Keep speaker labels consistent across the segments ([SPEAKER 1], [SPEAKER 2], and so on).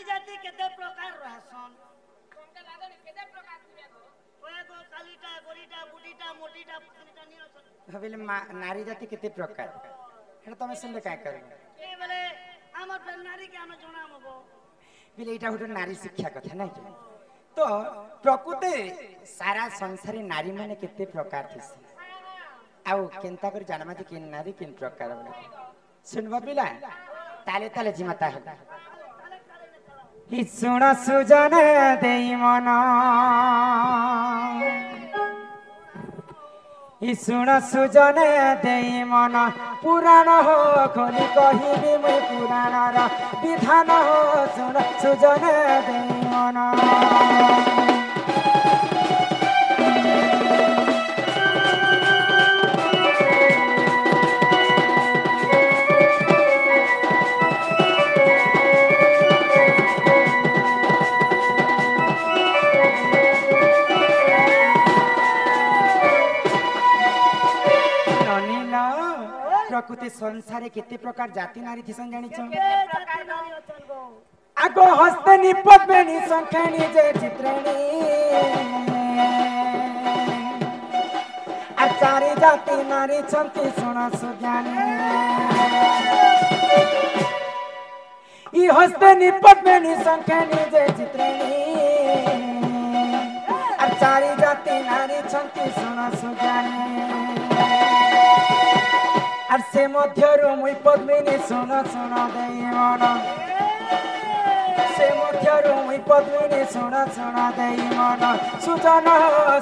[SPEAKER 1] जाति केते प्रकार रहसन तुमके लागल केते प्रकार थिबे गो ओए गो कालीटा गोरीटा बुटीटा मोटीटा पतलीटा नि अछन
[SPEAKER 2] हवेले नारी जाति केते प्रकार हेटा तमे सुनले काय करबो
[SPEAKER 1] ए बोले हमर नारी के हम जणामबो
[SPEAKER 2] बिले एटा होट नारी शिक्षा कथा नै के तो प्रकृति सारा संसारी नारी माने केते प्रकार थिस आउ केनता कर जानमा जे केन नारी केन प्रकार बोले सुनबो पिला ताले ताले जिमाता है हि सुण सुजन देई मन हि सुण सुजन देई मन पुराण हो खोली कहिबी मुई पुराण र विधान हो सुण सुजन देई मन प्रकृति संसारे केते प्रकार जाति नारी थिसन जानि छ
[SPEAKER 1] प्रकार नारी अछन गो
[SPEAKER 2] आगो हस्तनी पद्मनी संख्यानी जे चित्रेणी आचारी जाति नारी छन्ति सुण सुज्ञानी ई हस्तनी पद्मनी संख्यानी जे चित्रेणी आचारी जाति नारी छन्ति सुण सुज्ञानी আর সে মধ্যরু মুই পদ্মিনী শুন শুন দেই মন সে মধ্যরু মুই পদ্মিনী শুন শুন দেই মন সুজন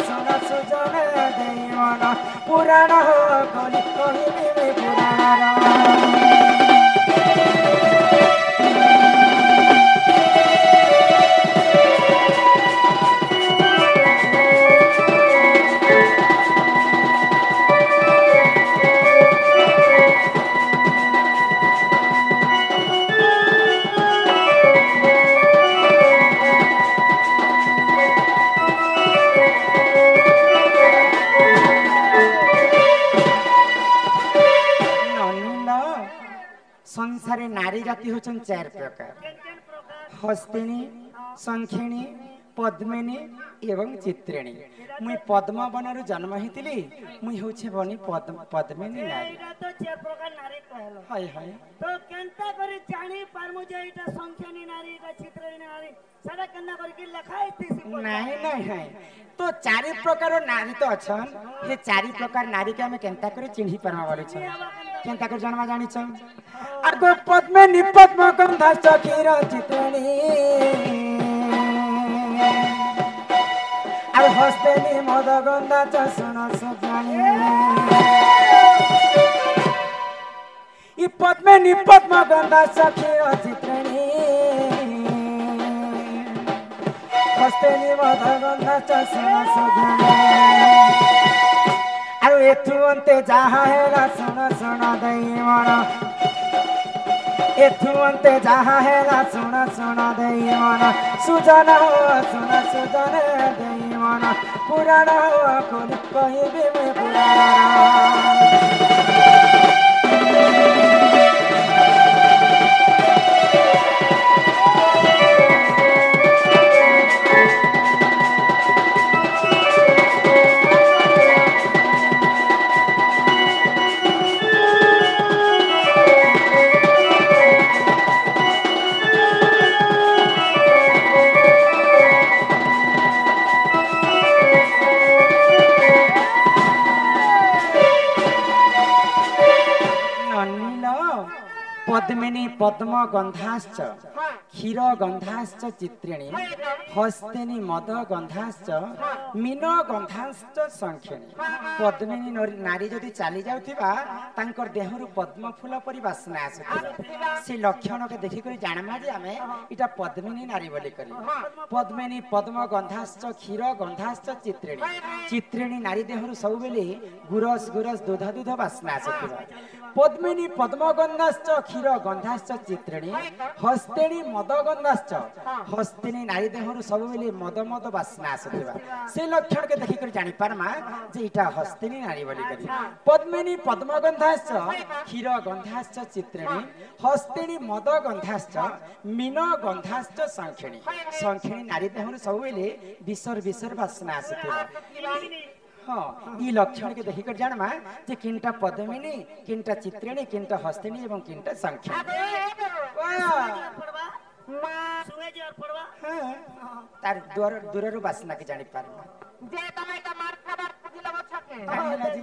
[SPEAKER 2] শুন সুজন দেই মন পুরাণ কলি কহিবি পুরাণ संसारे नारी जाति होचन चार प्रकार हस्तिनी संखिणी पद्मिनी एवं चित्रिणी मुई पद्म बनरु जन्म हितिली मुई होछे बनी पद्मिनी नारी
[SPEAKER 1] एटा तो चार प्रकार नारी कहलो
[SPEAKER 2] हाय हाय
[SPEAKER 1] तो केनता करी जानी पारमु जे एटा संख्यानी नारी एटा चित्रिणी नारी सारा केनता करी कि लिखा इतिसी
[SPEAKER 2] नहीं नहीं नहीं तो चारि प्रकार नारी तो अछन हे चारि प्रकार नारी के हमें केनता करे चिन्हि परमा बोले छ केनता कर जन्म जानि छ आगो पद्मिनी पद्म गंधा सखीर चित्रिणी আর হস্তেনি মদ গন্ধা চুন সুজানি ই পদ্মিনী পদ্ম গন্ধা সখী চিত্রিণী হস্তেনি মদ গন্ধা চুন সুজানি আর এথু অন্তে যাহা হেলা শুন শুন দেই মন एथु अंते जहा हेला सुन सुन देई मन सुजन सुन सुजन देई मन पुराण कोन कहिबे मैं पुराण पद्मिनी पद्म गंधाश्च क्षीर गंधाश्च चित्रिणी हस्तिनी मद गंधाश्च मीन गंधाश्च संखिणी पद्मिनी नारी जदि चली जाउथिबा तांकर देहरु पद्म फूल परि वासना आसुथिबा से लक्षण के देखि करी जानमा जे हमें इटा पद्मिनी नारी बोली करी पद्मिनी पद्म गंधाश्च क्षीर गंधाश्च चित्रिणी चित्रिणी नारी देहरु सब बेले गुरस गुरस दूध दूध वासना आसुथिबा पद्मिनी पद्म गंधाश्च क्षीर गंधाश्च गंधाश्च चित्रिणी हस्तेणी मद गंधाश्च हस्तिनी नारी देहरु सब बेले मद मद बासना आसुथिबा से लक्षण के देखि कर जानि पारमा जे इटा हस्तिनी नारी बोली करी पद्मिनी पद्म गंधाश्च क्षीर गंधाश्च चित्रिणी हस्तिनी मद गंधाश्च मीन गंधाश्च संखिणी संखिणी नारी देहरु सब बेले विसर विसर बासना आसुथिबा हाँ ई लक्षण के देखि कर जानमा जे किनटा पद्मिनी किनटा चित्रिणी किनटा हस्तिनी एवं किनटा संखिणी
[SPEAKER 1] सुए जे और पड़वा
[SPEAKER 2] तार दूररु बासना के जानि पारमा
[SPEAKER 3] जे तमे का मार खबर बुझिला छके
[SPEAKER 2] जानिला जी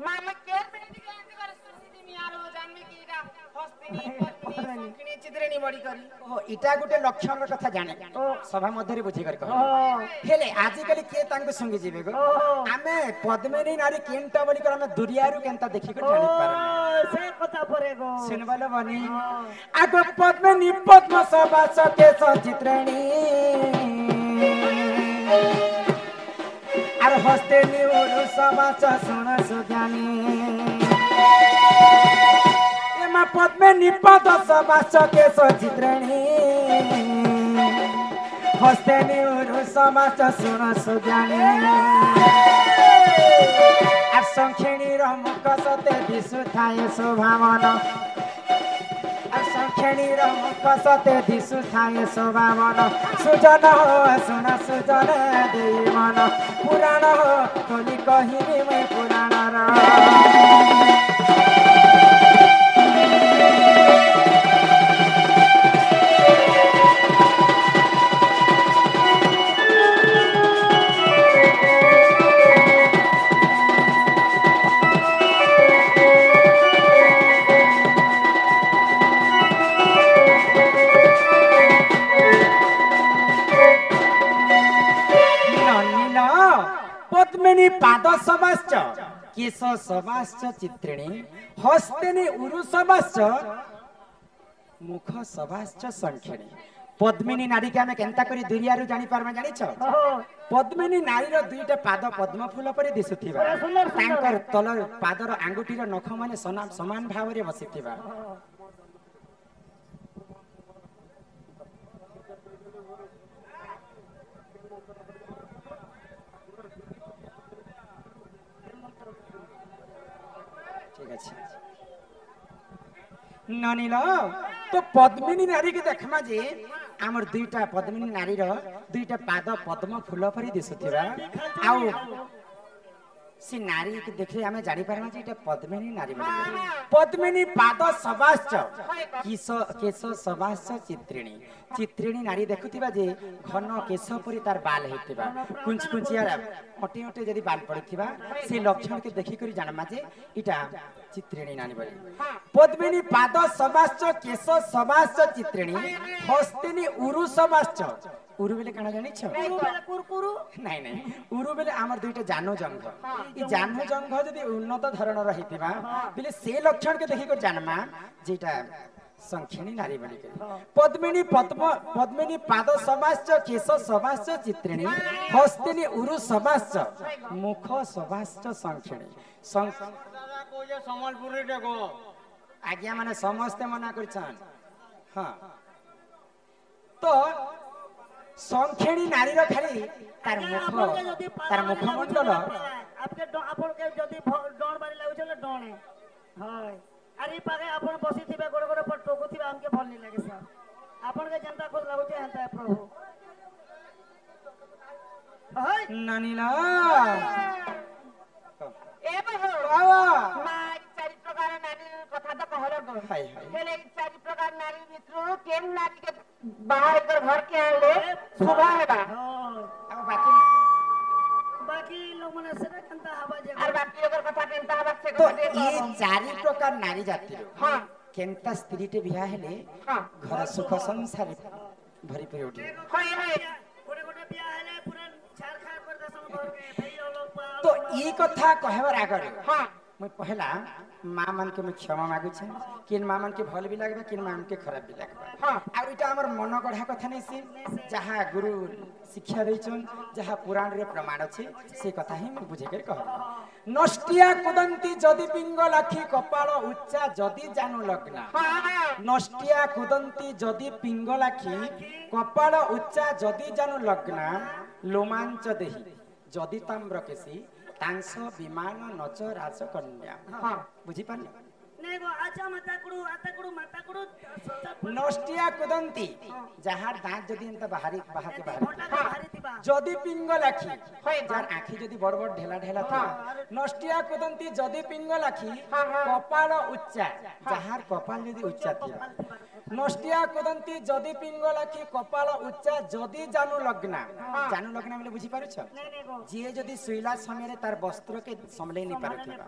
[SPEAKER 3] माने के मिनिट के अंत कर सुनिदी मियारो जानबे की का हस्तिनी पद्मिनी संखिणी चित्रिणी बड़ी करी
[SPEAKER 2] ओ इटा गुटे लक्षण कथा जाने सभा मध्य रे बुझी कर कह हेले आजि कली के तांको संगी जीवे गो आमे पद्मिनी नारी केनटा बोली कर आमे दुरियारु केनता देखि कर जानि पारमा
[SPEAKER 1] से कथा परे गो
[SPEAKER 2] सुनबले बनी आगो पद्मिनी पद्म सभा सके चित्रिणी आर हस्तेनी उरु सभा सुन सुज्ञानी एमा पद्मिनी पद सभा सके चित्रिणी हस्तेनी उरु सभा सुन सुज्ञानी आर संखिणी र मुख सते दिसु थाए शोभावन आर संखिणी र मुख सते दिसु थाए शोभावन सुजन हो सुन सुजन देई मन पुराण हो खोली कहिबे मैं पुराण र पद्मिनी पाद समाश्च केश समाश्च चित्रिणी हस्तेनी उरु समाश्च मुख समाश्च संखिणी पद्मिनी नारी के हमें केनता करी दुरियारु जानि पारमा जानि छ पद्मिनी नारी रो दुईटा पाद पद्म फूल परे दिसुथिबा तांकर तलर पादर आंगुठी रो नख माने समान भाव रे बसिथिबा ननिल तो पद्मिनी नारी के देखमा जे आमर दुईटा पद्मिनी नारी रो दुईटा पाद पद्म फूल परि दिसुथिबा आउ से नारी के देखले हमें जानि पारमा जे एटा पद्मिनी नारी बोली पद्मिनी पाद सबाश्च केश सबाश्च चित्रिणी चित्रिणी नारी देखुथिबा जे घन केश परि तार बाल हेतिबा कुंच कुंचिया ओटे ओटे जदी बाल पड़िथिबा से लक्षण के देखि करी जानमा जे इटा चित्रिणी नानी बोली पद्मिनी पाद सबाश्च केश सबाश्च चित्रिणी हस्तिनी उरु सबाश्च उरु बेले काना जानि छ
[SPEAKER 1] उरु बेले कुरकुरु
[SPEAKER 2] नाही नाही उरु बेले हमर दुईटा जानो जंघ ई जानो जंघ जदी उन्नत धरण रहितिबा बेले से लक्षण के देखि को जानमा जेटा संखिणी नारी बोली पद्मिनी पद्मिनी पाद समाश्च केश समाश्च चित्रिणी हस्तिनी उरु समाश्च मुख समाश्च संखिणी
[SPEAKER 1] सम्बलपुर देखो
[SPEAKER 2] आज्ञा माने समस्ते मना करछन हां तो संखिणी नारी रो खाली तार मुखमंडल
[SPEAKER 1] आपके आपन के जदी डोण बारी लागु छले डोणे हाय अरे पागे आपन बसी थिबे गोड़ गोड़ पर टोको थिबे हमके भल नहीं लागे सर आपन के जनता खुद लागु छे हंता प्रभु हाय
[SPEAKER 2] नानीला
[SPEAKER 3] ए बहो
[SPEAKER 2] बाबा
[SPEAKER 3] माई चारि प्रकार नारी कथा तो कहलो गो
[SPEAKER 2] हाय हाय
[SPEAKER 3] हेले चारि प्रकार नारी मित्र केन नारी के बाहर कर घर के आले शोभा हेबा
[SPEAKER 2] अब बाकी
[SPEAKER 1] लोग मने से कंता हवा जे
[SPEAKER 3] और बाकी अगर कथा केनता हवा से
[SPEAKER 2] तो ये चारि प्रकार नारी जाति
[SPEAKER 3] हां
[SPEAKER 2] केनता स्त्री टे बियाह हेले
[SPEAKER 3] हां
[SPEAKER 2] घर सुख संसार भरी परि उठी
[SPEAKER 3] हाय हाय
[SPEAKER 1] गोटे गोटे बियाह हेले पूरा छार खार कर दसन घर के भई लोग
[SPEAKER 2] तो ई कथा कहबार आगर
[SPEAKER 3] हां
[SPEAKER 2] मैं पहला माँ मन के मैं क्षमा मागु छे किन माँ मन के भल भी लगबा किन माँ मन के खराब भी लगबा आ इटा हमर मन गढ़ा कथा नहीं से जहाँ गुरु शिक्षा दैछन जहाँ पुराण रे प्रमाण अछि से कथा ही मैं बुझे कर कह नष्टिया कुदंती जदि पिंगल आखि कपाल उच्चा जदि जानु लग्ना नष्टिया कुदंती जदि पिंगल आखि कपाल उच्चा जदि जानु लग्ना लोमांच देही जदि ताम्र केसी तांस विमान नच राजकन्या बुझी पानी
[SPEAKER 1] नहीं गो आजा माता कुडू
[SPEAKER 2] नष्टिया कुदंती जहार दांत जदि एंता बाहरी बाहर के
[SPEAKER 1] घोटा के भारी थिबा
[SPEAKER 2] जदि पिंगल आखि जार आखि जदि बड़ बड़ ढेला ढेला थिबा नष्टिया कुदंती जदि पिंगल आखि कपाल उच्चा जहार कपाल जदि उच्चा थिबा नष्टिया कुदंती जदि पिंगल आखि कपाल उच्चा जदि जानु लग्ना बोले बुझी पारुछ जे जदि सुइला समय रे तार वस्त्र के संभले नहीं पारुथिबा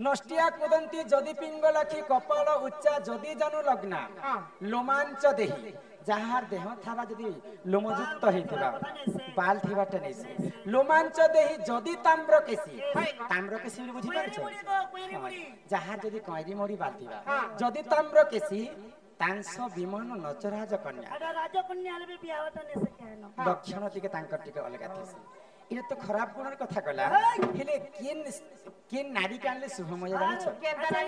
[SPEAKER 2] नष्टिया कुदंती जदि पिंगल आखि कपाल उच्चा जदि जानु लग्ना लोमांच देही जहार देह थारा जदि लोमयुक्त हेतिबा बाल थिबाटे नै से लोमांच देही जदि ताम्र केसी बोले बुझी पारुछ जहार जदि कैरी मोरी बाल थिबा जदि ताम्र केसी तांस विमान नच राजकन्या
[SPEAKER 1] अरे राजकन्या हले बियाहटा ने से कहनो
[SPEAKER 2] लक्षण टिके तांकर टिके अलगा थिसी इने तो खराब गुणर कथा कला हेले किन नारी कानले शुभमय जानि छ
[SPEAKER 1] अच्छा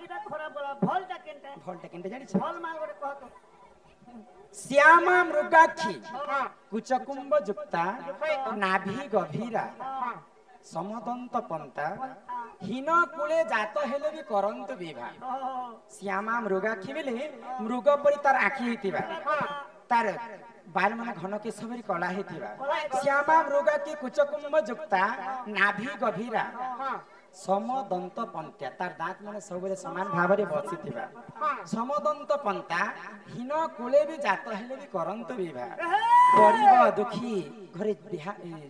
[SPEAKER 1] इटा खराब बोला भलटा केनटा
[SPEAKER 2] जानि छ
[SPEAKER 1] भल माल गोटे कह तो
[SPEAKER 2] श्यामा मृगाक्षी कुचकुंभ जुक्ता नाभि गभीरा समदंत पंता हीन कूले जात हेले भी करंत विवाह श्यामा मृगाक्षी बेले मृग परि तार आखि हेतिबा तार बाल मन घन के सबरी कला हेतिबा श्यामा मृगाक्षी कुचकुंभ जुक्ता नाभि गभीरा समदंत पंता तार दांत माने सबरे समान भाव रे बसी थिबा समदंत पंता हीन कूले भी जात हेले भी करंत विवाह गरीब दुखी घरे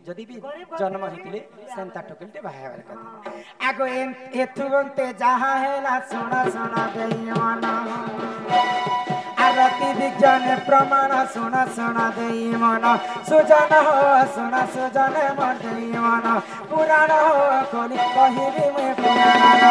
[SPEAKER 2] जदि भी जन्म हेतिले सेंता टोकलटे बाहावर कथा आगो एथुगंते जहा हेला सोना सोना देई मन आरती विज्ञान प्रमाण सोना सोना देई मन सुजन हो सोना सुजन मन देई मन पुराण हो कोली कहिबी मैं पुराण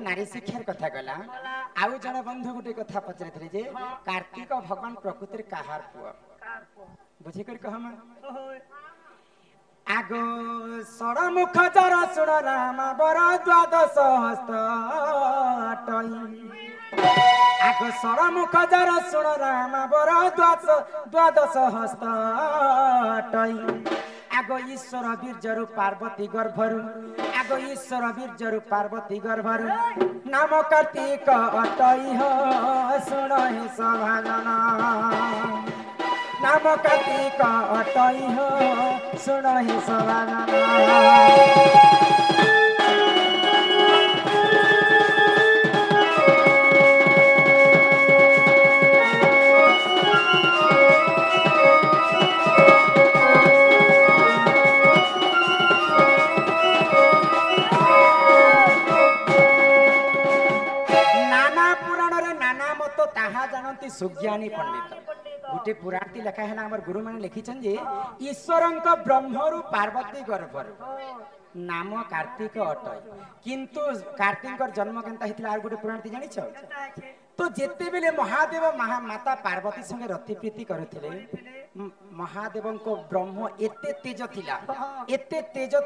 [SPEAKER 2] नारी शिक्षार कथा गला आउ जने बंधु गुटे कथा पचरे जे कार्तिक भगवान प्रकृतिर काहार पुआ बुझी कर कहम आगो सड़मुख जर सुण राम बर द्वादश हस्त आगो सड़मुख जर सुण राम बर द्वादश हस्त आगो ईश्वर बीर्जरु पार्वती गर्भरु आगो ईश्वर बीर्जरु पार्वती गर्भरु नाम कार्तिक अटई हो सुन हे सभाजन नाम कार्तिक अटई हो सुन हे सभाजन सुज्ञानी पंडित गोटे पुराण लेखा है ना गुरु मैंने लिखिछन जे ईश्वरंक ब्रह्मरु पार्वती गर्भरु नाम कार्तिक अटय किंतु कार्तिक जन्म केनता हितला आर गोटे पुराण जानि छ तो जेते बेले महादेव माता पार्वती संगे रति प्रीति करुथिले महादेव को ब्रह्म एते तेज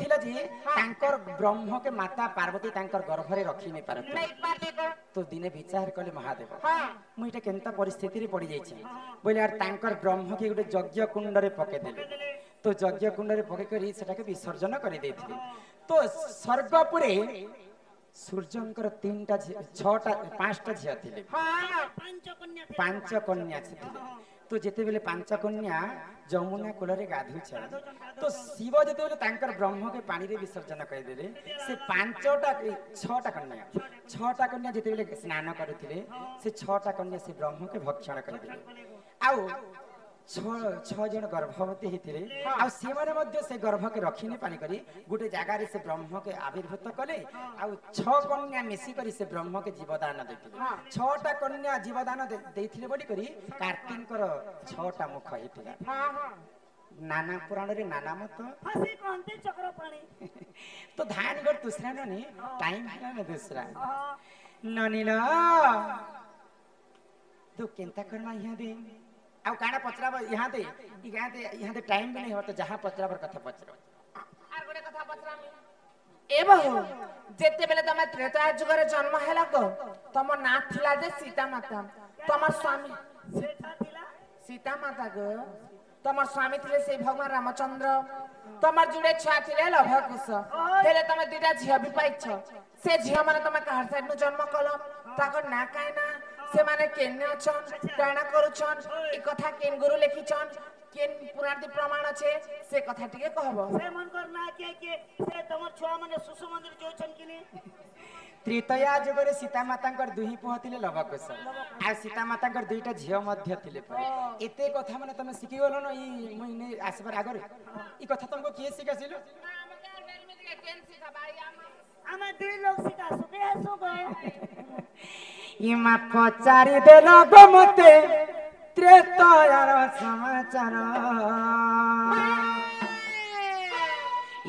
[SPEAKER 2] थिला जे तांकर ब्रह्म के माता पार्वती तांकर गर्भ रे रखी नै पारत तो दिने विचार कले महादेव मुइटा केनता परिस्थिति रे पड़ी जाई छी बोले यार तांकर ब्रह्म के गोटे यज्ञ कुंड रे पके देले तो यज्ञ कुंड रे पके करी सेटा के विसर्जन करि देथिले तो स्वर्गपुरे सूर्यंकर 3टा 6टा 5टा झिया थिले पांच कन्या थिले तो जेते बेले 5 कन्या जमुना कूल रे गाधु छ तो शिव जेते बेले तांकर ब्रह्म के पानी रे विसर्जन कर देले से 6टा कन्या जेते बेले स्नान करथिले से 6टा कन्या से ब्रह्म के भक्षण कर देले आउ छह जन गर्भवती होते से गर्भ के रखी नहीं पारी करी गोटे जगार से ब्रह्म के आविर्भूत कले छह कन्या मिसिक से ब्रह्म के जीवदान देते छटा कन्या जीवदान देते बोली कार्तिक छटा मुख होता नाना पुराण रे नाना मत
[SPEAKER 1] हसी कहते चक्रपाणी
[SPEAKER 2] तो धान गड़ दूसरा ननी टाइम है ना दूसरा ननीला तू केंता करना यहाँ दे आउ काना पचराब यहाँ दे टाइम भी नहीं हो तो जहाँ पचराबर कथा पचराब
[SPEAKER 3] आर गोटे कथा पचरामी ए बहु जेते बेले तमे त्रेता जुगरे जन्म हैला को तम ना थिला जे सीता माता तमर स्वामी
[SPEAKER 1] सेठा थिला
[SPEAKER 3] सीता माता गो तमर स्वामी थिले से भगवान रामचंद्र तमर जुड़े छुआ थिले लभकुश हेले तमे दुटा झिया भी पाइछ से झिया माने तमे कहर साइड नु जन्म कलो ताकर ना काई ना से माने केने अछन काना करूछन ई कथा केन गुरु लिखिछन केन पुराण दी प्रमाण छे से कथा टिके कहबो
[SPEAKER 1] से मन कर ना के से तमर छुआ माने सुसु मंदिर जोछन किने
[SPEAKER 2] त्रेतया जुगरे सीता मातांकर दुही पुह थिले लवकुश आ सीता मातांकर दुईटा झियो मध्य थिले एते कथा माने तमे सिखि गलो न ई मुइने आसबर आगर ई कथा तुमको किए सिखासिलो
[SPEAKER 1] आमा दुई लोग सिखा सुके आसो गए
[SPEAKER 2] इमा पचारि देलो गो मते त्रेतयार समाचार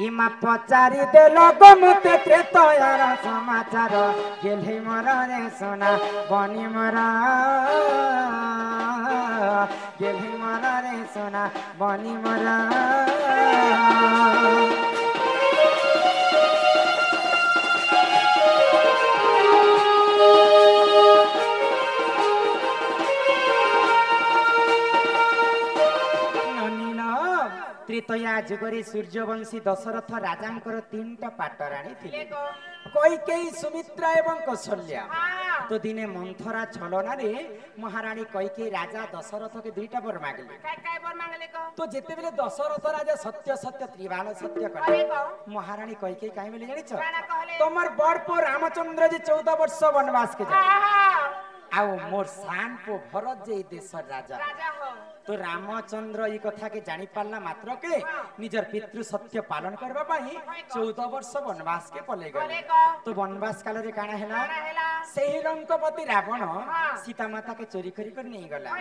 [SPEAKER 2] इमा पचारि देलो गो मते त्रेतयार समाचार गेलहि मोर रे सोना बनी मोरा गेलहि मोर रे सोना बनी मोरा त्रेतया जुगरे सूर्यवंशी दशरथ राजांकर तीनटा पाटराणी थिले कैकेयी सुमित्रा एवं कौशल्या तो दिने मंथरा छलना रे महारानी कैकेयी राजा दशरथ के दुईटा वर मांगले तो जेते बेले दशरथ राजा सत्य सत्य त्रिबाण सत्य कले महारानी कैकेयी काई बेले जानिछ तमर बड़ पो रामचंद्र जी 14 वर्ष वनवास के जा आउ मोर सान पो भरत जे देश राजा तो रामचंद्र ई कथा के जानी पालना मात्र के निजर पितृ सत्य पालन करबा पाई 14 वर्ष वनवास के पले गले तो वनवास काल रे काना हैला सेही लंकापति रावण सीता माता के चोरी करी कर नहीं गला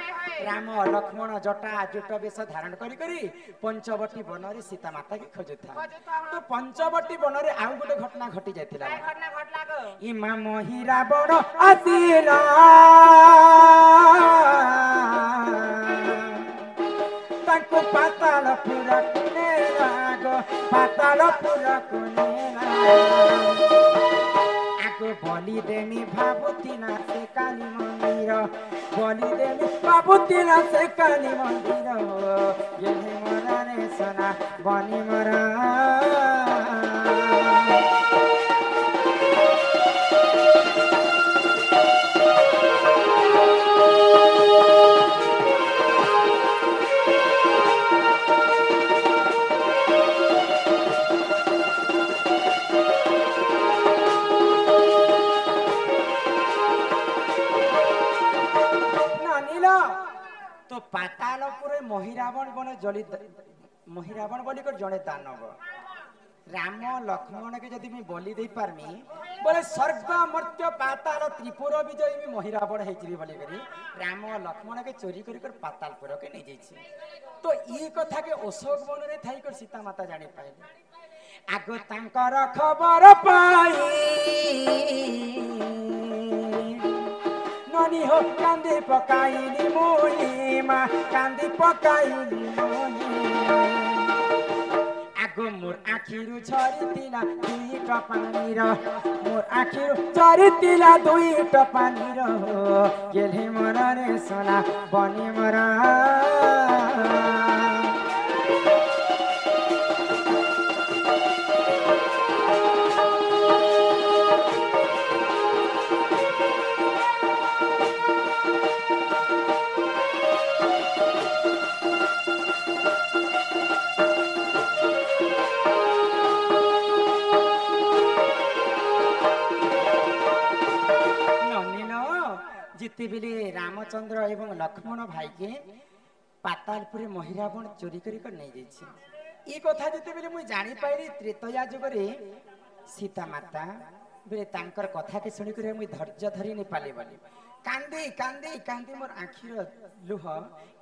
[SPEAKER 2] राम लक्ष्मण जटा जुट वेश धारण करी करी पंचवटी वन रे सीता माता के खोजुथा तो पंचवटी वन रे आउ गोटे घटना घटी जायतिला इमा मोहि रावण आसिला ताको पातालपुर कुने लागो पातालपुर कुने आगो बलि देमी भाबुतिना से काली मंदिर बलि देमी भाबुतिना से काली मंदिर गेले मोरा रे सोना बनी मोरा तो पातालपुर महिरावण बने जली महिरावण बोली कर जड़े दानव राम लक्ष्मण के जदि मैं बलि दे पारमी बोले स्वर्ग मर्त्य पाताल त्रिपुर विजय भी महिरावण हेछि बोली करी राम लक्ष्मण के चोरी करी कर पातालपुर के नहीं जाइछि तो ई कथा के अशोक वन रे थाई कर सीता माता जानि पाइले आगो तांकर खबर पाई ननी हो कांदी पकाइली मोहिमा कांदी पकाइली मोहिमा आगो मोर आखिरु झरितिला दुई टपानीर मोर आखिरु झरितिला दुई टपानीर गेले मोर रे सोना बनी मोरा जिते बेले रामचंद्र एवं लक्ष्मण भाई के ପାତାଳପୁରେ ମହିରାବଣ ଚୋରି କରି ନେଇ ଯାଇଛି। ଏ କଥା ଯେତେବେଳେ ମୁଁ ଜାଣିପାରିଲି ତ୍ରେତୟା ଯୁଗରେ ସୀତା ମାତା ବେଲେ ତାଙ୍କର କଥାକେ ଶୁଣିକରି ମୁଇଁ ଧୈର୍ଯ୍ୟ ଧରି ନି ପାଲି ବୋଲି କାନ୍ଦି କାନ୍ଦି କାନ୍ଦି ମୋର ଆଖିର ଲୁହ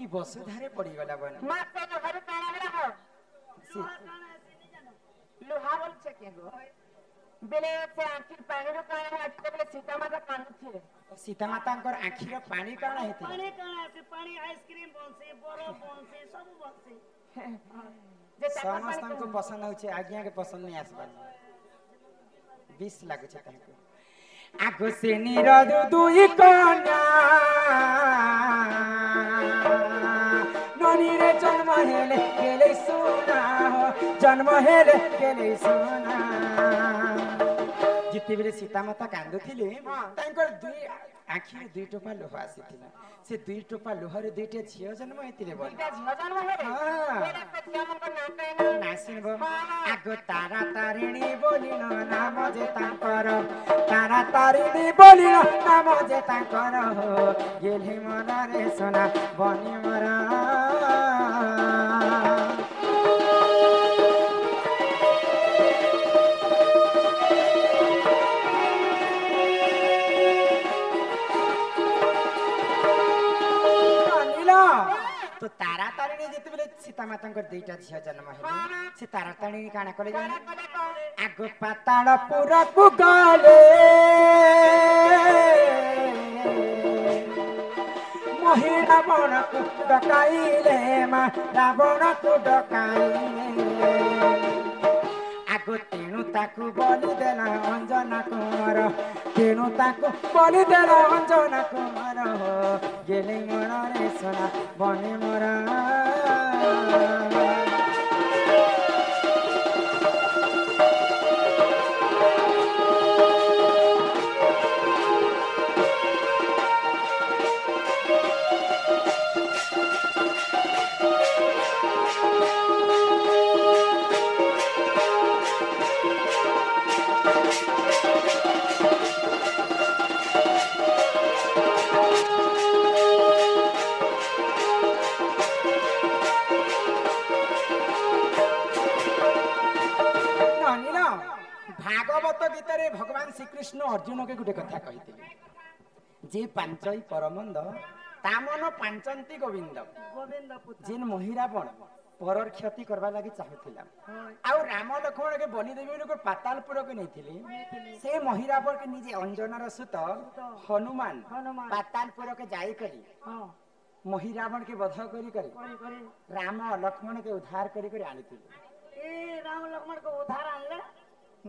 [SPEAKER 2] ଇ ବସୁଧାରେ ପଡ଼ିଗଲା ବନି।
[SPEAKER 3] ମା ସେ ଲୁହାରୁ କାଣା ହେଲା ହୋ ଲୁହା ବୋଲଛେ କେ গো ବେଲେ ସେ ଆଖିର ପାଣିରୁ କାଣା ହେଲା ଯେତେବେଳେ ସୀତା ମାତା କାନ୍ଦୁଥିଲେ
[SPEAKER 2] ସୀତା ମାତାଙ୍କର ଆଖିର ପାଣି କାଣା ହେଇଥିଲା?
[SPEAKER 1] ପାଣି କାଣା ଅଛି ପାଣି ଆଇସ୍କ୍ରିମ ବନସି ବରଫ ବନସି ସବୁ ବନସି
[SPEAKER 3] ଯେ ତାଙ୍କ ପାଣି
[SPEAKER 2] ସମସ୍ତଙ୍କୁ ପସନ୍ଦ ହଉଛି ଆଜ୍ଞାକେ ପସନ୍ଦ नहीं आसबार ବିଷ ଲାଗୁଛି ତାଙ୍କୁ। ଆଗୁ ସେ ନିରଦୁ ଦୁଇ କନ୍ୟା ନନୀରେ ଜନ୍ମ ହେଲେ ଗେଲେ ସୁନା ଜନ୍ମ ହେଲେ ଗେଲେ ସୁନା। ଯେତେବେଳେ ସୀତା ମାତା କାନ୍ଦୁଥିଲେ ତାଙ୍କର ଦୁଇ ଆଖିରେ ଦୁଇ ଟୋପା ଲୁହ ଆସିଥିଲା। ସେ ଦୁଇ ଟୋପା ଲୁହରେ ଦୁଇଟା ଝିଅ ଜନ୍ମ ହେଇଥିଲେ ବୋଲି
[SPEAKER 3] ଝିଅ ଜନ୍ମ ହେଲେ ବେଲେ ସେ ଝିଅମାନଙ୍କ ନାଁ କାଣା
[SPEAKER 2] ନା ଶୁଣିବ। ଆଗ ତାରା ତାରିଣୀ ବୋଲିଲ ନାମ ଯେ ତାଙ୍କର ତାରା ତାରିଣୀ ବୋଲିଲ ନାମ ଯେ ତାଙ୍କର ଗେଲି ମନରେ সোনা ବନି ମରା। तो तारा तारिणी जेतेबेले सीता मातांकर दुईटा झियो जन्म हेले से तारा तारिणी काना कले जाने आगो पातालपुर को गले मोहि रावण को डकाइले मा रावण को डकाइले आगो तेणु ताकू बलि देला अंजना कुमार तेणु ताकू बलि देला अंजना कुमार गेले मरे सोना बने मरा। भागवत गीतारे भगवान श्रीकृष्ण अर्जुन के गोटे कथा कहते जे पांचई परमंद तामन पांचंती गोविंद
[SPEAKER 1] गोविंद पुत्र
[SPEAKER 2] जिन महिरावण परर क्षति करबा लागि चाहुथिला आउ राम लक्ष्मण के बलि देवी को पातालपुर के नैथिले से महिरावण के निजे अंजनार सुत हनुमान पातालपुर के जाई करी महिरावण के वध करी करी राम लक्ष्मण के उद्धार करी करी आनिथिले।
[SPEAKER 1] ए राम लक्ष्मण को उद्धार आनले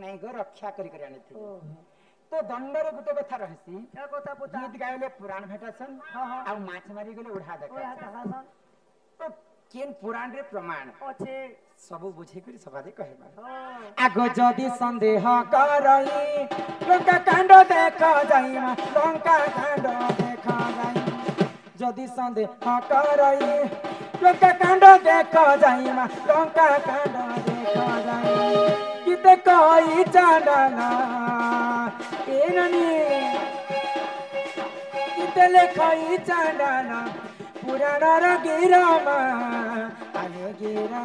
[SPEAKER 2] नहीं गो रक्षा करी करी आनिथिले। तो दंडरे गुटे कथा रहसी
[SPEAKER 1] क्या कथा पुता
[SPEAKER 2] गीत गायले पुराण भेटासन आ माछ मारी गेले उड़ा देखा तो केन पुराण रे प्रमाण
[SPEAKER 1] अच्छे
[SPEAKER 2] सबु बुझे करी सभादे कहबा आगो जदी संदेह करई लंका कांड देखा जाई लंका कांड देखा जाई जदी संदेह करई लंका कांड देखा जाई लंका कांड देखा जाई किते कोई चांदना एननी किते लेखाई चांदना पुराण गिरामा आहे गिरा